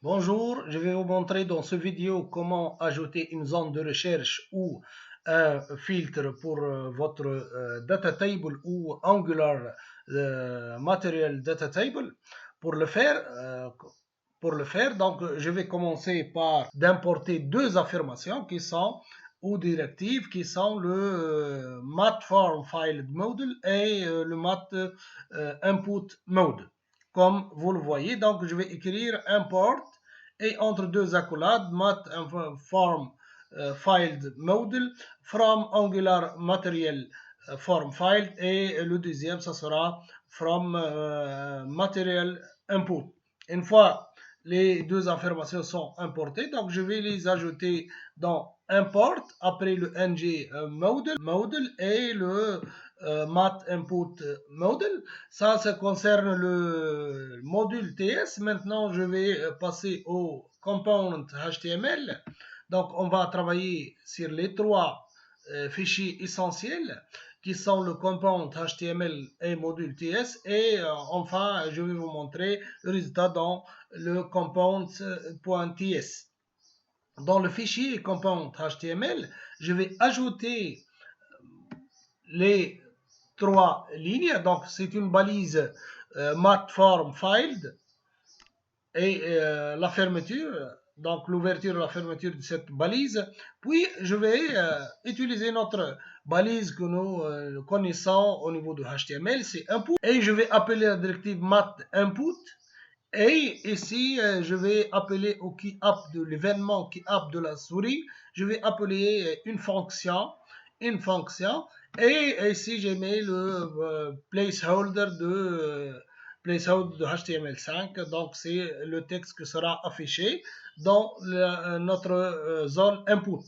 Bonjour, je vais vous montrer dans ce vidéo comment ajouter une zone de recherche ou un filtre pour votre data table ou Angular Material Data Table. Pour le faire, donc je vais commencer par d'importer deux affirmations qui sont ou directives qui sont le mat form file module et le mat input mode. Comme vous le voyez, donc je vais écrire import et entre deux accolades, mat form filed module from Angular Material form filed et le deuxième, ça sera from Material input. Une fois les deux informations sont importées, donc je vais les ajouter dans import après le ng module et le mat input module. Ça concerne le module TS. Maintenant, je vais passer au component HTML. Donc, on va travailler sur les trois fichiers essentiels qui sont le component HTML et module TS. Et enfin, je vais vous montrer le résultat dans le component.ts. Dans le fichier component HTML, je vais ajouter les trois lignes. Donc, c'est une balise mat form filed et la fermeture, donc l'ouverture et la fermeture de cette balise. Puis, je vais utiliser notre balise que nous connaissons au niveau de HTML, c'est input. Et je vais appeler la directive mat input. Et ici, je vais appeler au key-up de l'événement key-up de la souris, je vais appeler une fonction. Et ici, j'ai mis le placeholder de HTML5. Donc, c'est le texte qui sera affiché dans notre zone input.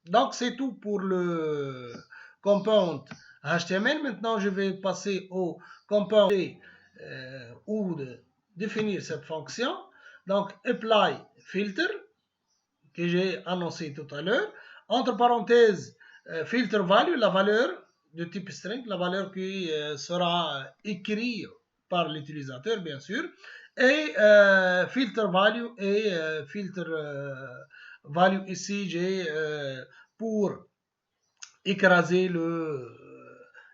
Donc, c'est tout pour le component HTML. Maintenant, je vais passer au component ou définir cette fonction. Donc, apply filter, que j'ai annoncé tout à l'heure. Entre parenthèses, filter value, la valeur de type string, la valeur qui sera écrite par l'utilisateur, bien sûr. Et filter value et filter value ici, j'ai pour écraser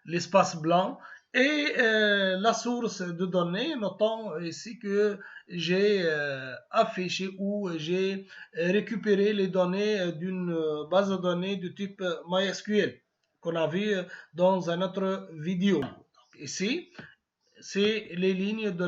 l'espace blanc. Et la source de données, notons ici que j'ai affiché ou j'ai récupéré les données d'une base de données de type MySQL qu'on a vu dans une autre vidéo. Donc, ici, c'est les lignes de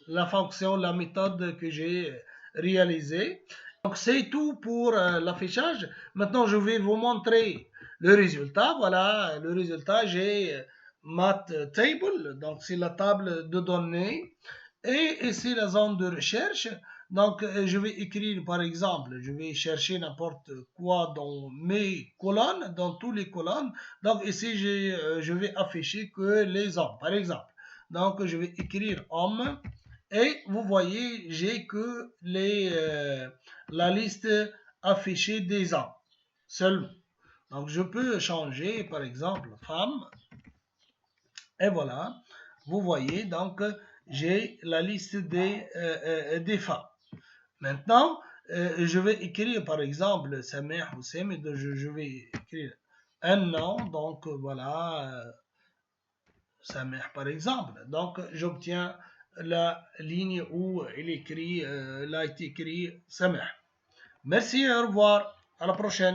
la fonction, la méthode que j'ai réalisée. Donc c'est tout pour l'affichage. Maintenant, je vais vous montrer le résultat. Voilà, le résultat, j'ai mat table, donc c'est la table de données. Et ici, la zone de recherche. Donc, je vais écrire, par exemple, je vais chercher n'importe quoi dans mes colonnes, dans tous les colonnes. Donc, ici, je vais afficher que les hommes, par exemple. Donc, je vais écrire homme. Et vous voyez, j'ai que la liste affichée des hommes seulement. Donc, je peux changer, par exemple, femme. Et voilà, vous voyez, donc, j'ai la liste des femmes. Maintenant, je vais écrire, par exemple, Sameh Hussein, et je vais écrire un nom. Donc, voilà, Sameh, par exemple. Donc, j'obtiens la ligne où il a été écrit Sameh. Merci, au revoir, à la prochaine.